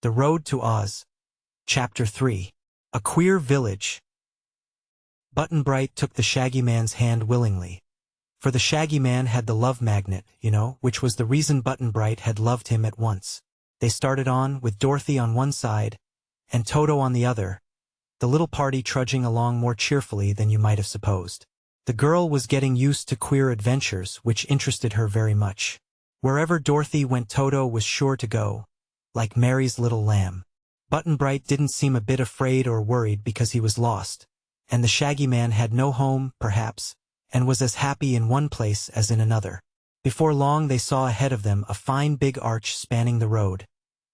The Road to Oz. Chapter 3. A Queer Village. Button-Bright took the Shaggy Man's hand willingly. For the Shaggy Man had the love magnet, which was the reason Button-Bright had loved him at once. They started on, with Dorothy on one side, and Toto on the other, the little party trudging along more cheerfully than you might have supposed. The girl was getting used to queer adventures, which interested her very much. Wherever Dorothy went, Toto was sure to go, like Mary's little lamb. Button-Bright didn't seem a bit afraid or worried because he was lost, and the Shaggy Man had no home, perhaps, and was as happy in one place as in another. Before long they saw ahead of them a fine big arch spanning the road,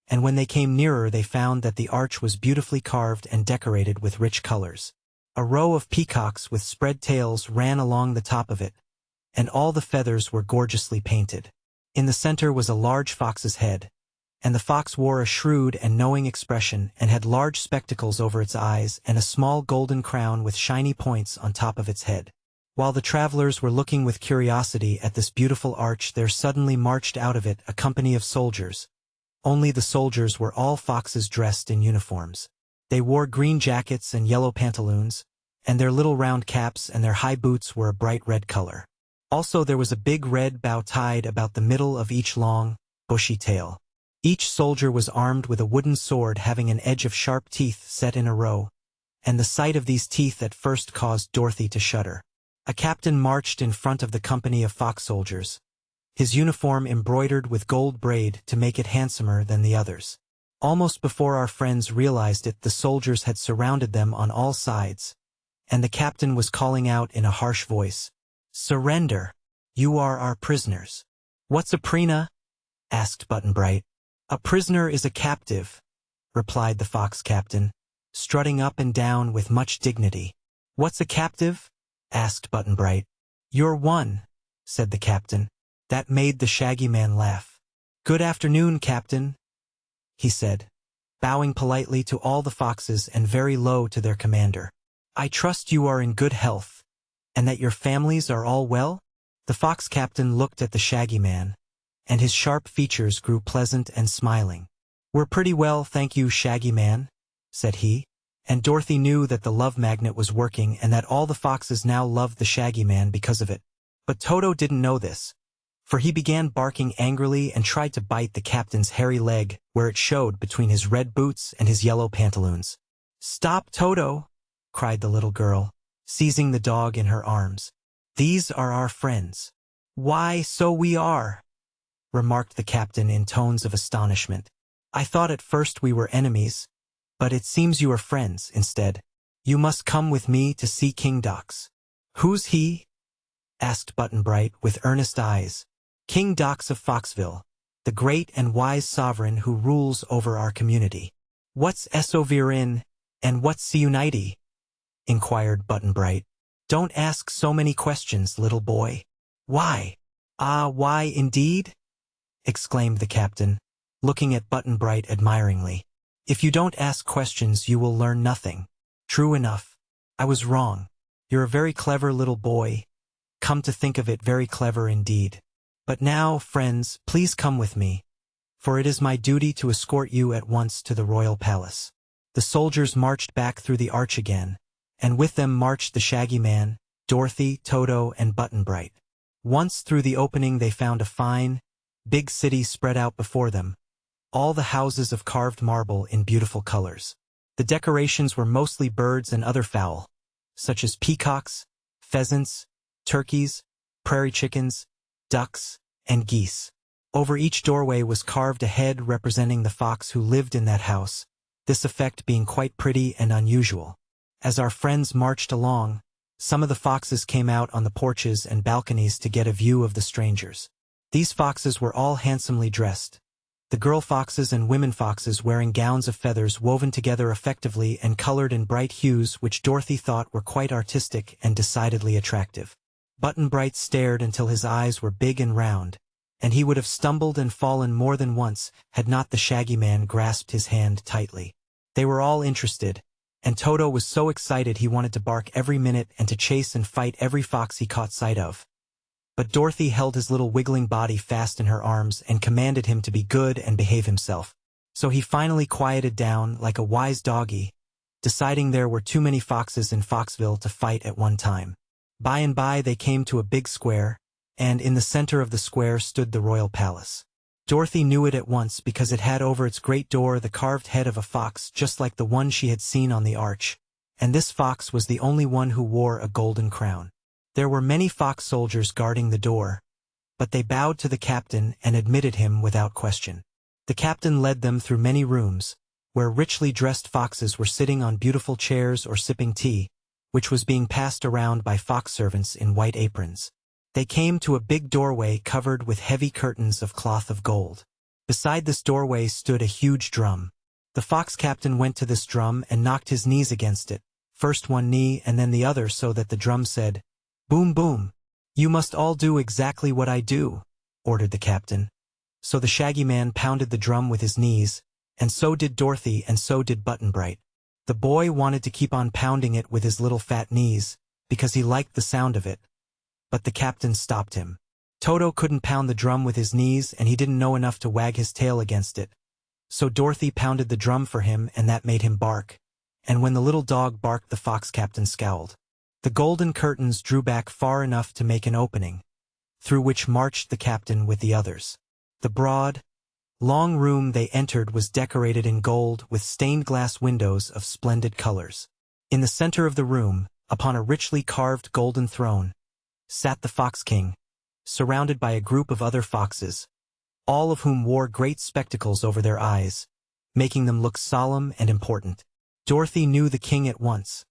and when they came nearer they found that the arch was beautifully carved and decorated with rich colors. A row of peacocks with spread tails ran along the top of it, and all the feathers were gorgeously painted. In the center was a large fox's head, and the fox wore a shrewd and knowing expression and had large spectacles over its eyes and a small golden crown with shiny points on top of its head. While the travelers were looking with curiosity at this beautiful arch, there suddenly marched out of it a company of soldiers. Only the soldiers were all foxes dressed in uniforms. They wore green jackets and yellow pantaloons, and their little round caps and their high boots were a bright red color. Also there was a big red bow tied about the middle of each long, bushy tail. Each soldier was armed with a wooden sword having an edge of sharp teeth set in a row, and the sight of these teeth at first caused Dorothy to shudder. A captain marched in front of the company of fox soldiers, his uniform embroidered with gold braid to make it handsomer than the others. Almost before our friends realized it, the soldiers had surrounded them on all sides, and the captain was calling out in a harsh voice, "Surrender! You are our prisoners." "What's a prina?" asked Button-Bright. "A prisoner is a captive," replied the fox captain, strutting up and down with much dignity. "What's a captive?" asked Button-Bright. "You're one," said the captain. That made the Shaggy Man laugh. "Good afternoon, Captain," he said, bowing politely to all the foxes and very low to their commander. "I trust you are in good health, and that your families are all well?" The fox captain looked at the Shaggy Man, and his sharp features grew pleasant and smiling. "We're pretty well, thank you, Shaggy Man," said he, and Dorothy knew that the love magnet was working and that all the foxes now loved the Shaggy Man because of it. But Toto didn't know this, for he began barking angrily and tried to bite the captain's hairy leg where it showed between his red boots and his yellow pantaloons. "Stop, Toto!" cried the little girl, seizing the dog in her arms. "These are our friends." "Why, so we are," remarked the captain in tones of astonishment. "I thought at first we were enemies, but it seems you are friends instead. You must come with me to see King Dox." "Who's he?" asked Button-Bright with earnest eyes. "King Dox of Foxville, the great and wise sovereign who rules over our community." "What's Esovirin, and what's Seunite?" inquired Button-Bright. "Don't ask so many questions, little boy." "Why?" "Ah, why indeed?" exclaimed the captain, looking at Button-Bright admiringly. "If you don't ask questions you will learn nothing." "True enough. I was wrong. You're a very clever little boy. Come to think of it, very clever indeed. But now, friends, please come with me, for it is my duty to escort you at once to the royal palace." The soldiers marched back through the arch again, and with them marched the Shaggy Man, Dorothy, Toto, and Button-Bright. Once through the opening they found a fine, big city spread out before them, all the houses of carved marble in beautiful colors. The decorations were mostly birds and other fowl, such as peacocks, pheasants, turkeys, prairie chickens, ducks, and geese. Over each doorway was carved a head representing the fox who lived in that house, this effect being quite pretty and unusual. As our friends marched along, some of the foxes came out on the porches and balconies to get a view of the strangers. These foxes were all handsomely dressed, the girl foxes and women foxes wearing gowns of feathers woven together effectively and colored in bright hues which Dorothy thought were quite artistic and decidedly attractive. Button-Bright stared until his eyes were big and round, and he would have stumbled and fallen more than once had not the Shaggy Man grasped his hand tightly. They were all interested, and Toto was so excited he wanted to bark every minute and to chase and fight every fox he caught sight of. But Dorothy held his little wiggling body fast in her arms and commanded him to be good and behave himself. So he finally quieted down like a wise doggy, deciding there were too many foxes in Foxville to fight at one time. By and by they came to a big square, and in the center of the square stood the royal palace. Dorothy knew it at once because it had over its great door the carved head of a fox just like the one she had seen on the arch, and this fox was the only one who wore a golden crown. There were many fox soldiers guarding the door, but they bowed to the captain and admitted him without question. The captain led them through many rooms, where richly dressed foxes were sitting on beautiful chairs or sipping tea, which was being passed around by fox servants in white aprons. They came to a big doorway covered with heavy curtains of cloth of gold. Beside this doorway stood a huge drum. The fox captain went to this drum and knocked his knees against it, first one knee and then the other, so that the drum said, "Boom, boom. You must all do exactly what I do," ordered the captain. So the Shaggy Man pounded the drum with his knees, and so did Dorothy, and so did Button-Bright. The boy wanted to keep on pounding it with his little fat knees, because he liked the sound of it, but the captain stopped him. Toto couldn't pound the drum with his knees, and he didn't know enough to wag his tail against it. So Dorothy pounded the drum for him, and that made him bark. And when the little dog barked, the fox captain scowled. The golden curtains drew back far enough to make an opening, through which marched the captain with the others. The broad, long room they entered was decorated in gold with stained glass windows of splendid colors. In the center of the room, upon a richly carved golden throne, sat the Fox King, surrounded by a group of other foxes, all of whom wore great spectacles over their eyes, making them look solemn and important. Dorothy knew the king at once,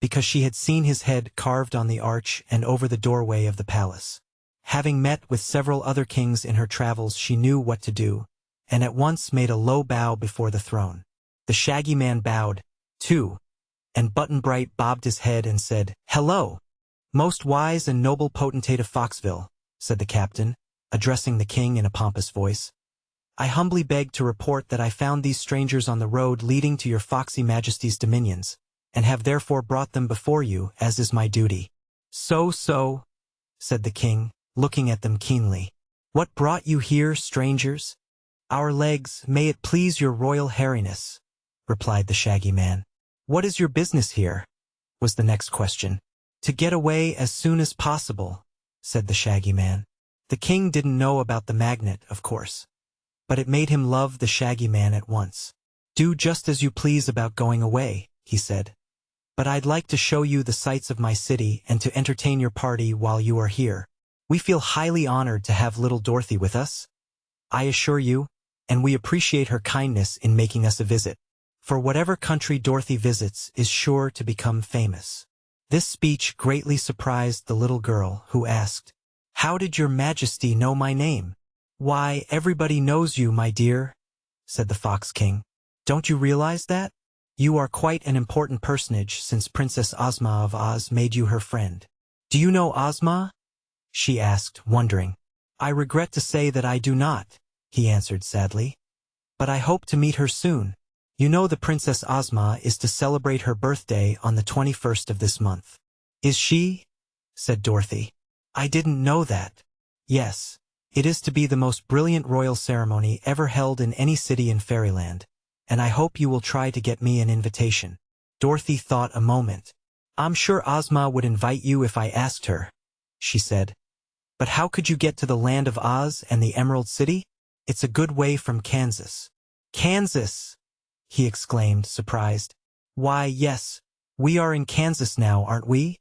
because she had seen his head carved on the arch and over the doorway of the palace. Having met with several other kings in her travels, she knew what to do, and at once made a low bow before the throne. The Shaggy Man bowed, too, and Button-Bright bobbed his head and said, "Hello, most wise and noble potentate of Foxville," said the captain, addressing the king in a pompous voice. "I humbly beg to report that I found these strangers on the road leading to your foxy majesty's dominions, and have therefore brought them before you, as is my duty." So, said the king, looking at them keenly. "What brought you here, strangers?" "Our legs, may it please your royal hairiness," replied the Shaggy Man. "What is your business here?" was the next question. "To get away as soon as possible," said the Shaggy Man. The king didn't know about the magnet, of course, but it made him love the Shaggy Man at once. "Do just as you please about going away," he said. "But I'd like to show you the sights of my city and to entertain your party while you are here. We feel highly honored to have little Dorothy with us, I assure you, and we appreciate her kindness in making us a visit. For whatever country Dorothy visits is sure to become famous." This speech greatly surprised the little girl, who asked, "How did your majesty know my name?" "Why, everybody knows you, my dear," said the Fox King. "Don't you realize that? You are quite an important personage since Princess Ozma of Oz made you her friend." "Do you know Ozma?" she asked, wondering. "I regret to say that I do not," he answered sadly. "But I hope to meet her soon. You know the Princess Ozma is to celebrate her birthday on the 21st of this month." "Is she?" said Dorothy. "I didn't know that." "Yes, it is to be the most brilliant royal ceremony ever held in any city in Fairyland, and I hope you will try to get me an invitation." Dorothy thought a moment. "I'm sure Ozma would invite you if I asked her," she said. "But how could you get to the land of Oz and the Emerald City? It's a good way from Kansas." "Kansas!" he exclaimed, surprised. "Why, yes, we are in Kansas now, aren't we?"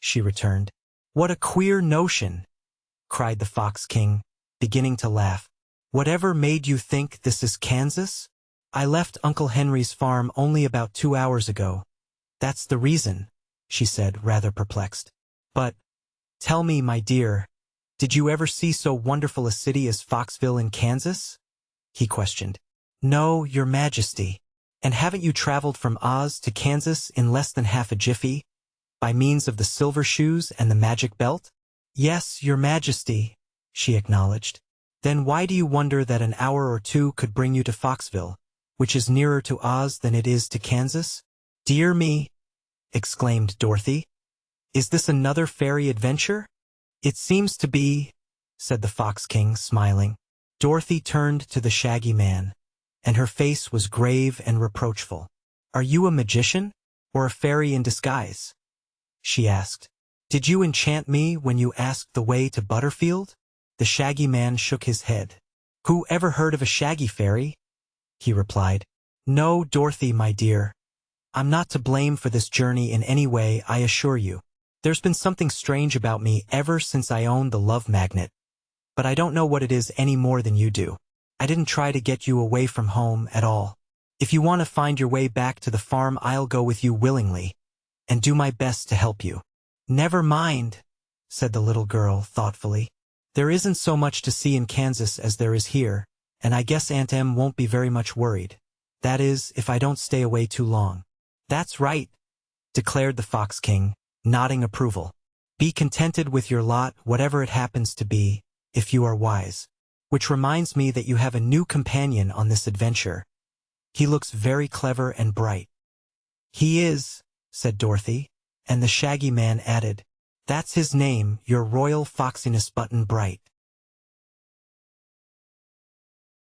she returned. "What a queer notion!" cried the Fox King, beginning to laugh. "Whatever made you think this is Kansas?" "I left Uncle Henry's farm only about 2 hours ago. That's the reason," she said, rather perplexed. "But, tell me, my dear, did you ever see so wonderful a city as Foxville in Kansas?" he questioned. "No, Your Majesty." "And haven't you traveled from Oz to Kansas in less than half a jiffy, by means of the silver shoes and the magic belt?" "Yes, Your Majesty," she acknowledged. "Then why do you wonder that an hour or two could bring you to Foxville, which is nearer to Oz than it is to Kansas?" "Dear me!" exclaimed Dorothy. "Is this another fairy adventure?" "It seems to be," said the Fox King, smiling. Dorothy turned to the Shaggy Man, and her face was grave and reproachful. "Are you a magician, or a fairy in disguise?" she asked. "Did you enchant me when you asked the way to Butterfield?" The Shaggy Man shook his head. "Who ever heard of a shaggy fairy?" he replied. "No, Dorothy, my dear. I'm not to blame for this journey in any way, I assure you. There's been something strange about me ever since I owned the love magnet. But I don't know what it is any more than you do. I didn't try to get you away from home at all. If you want to find your way back to the farm, I'll go with you willingly, and do my best to help you." "Never mind," said the little girl thoughtfully. "There isn't so much to see in Kansas as there is here, and I guess Aunt Em won't be very much worried. That is, if I don't stay away too long." "That's right," declared the Fox King, nodding approval. "Be contented with your lot, whatever it happens to be, if you are wise. Which reminds me that you have a new companion on this adventure. He looks very clever and bright." "He is," said Dorothy, and the Shaggy Man added, "That's his name, your royal foxiness Button Bright."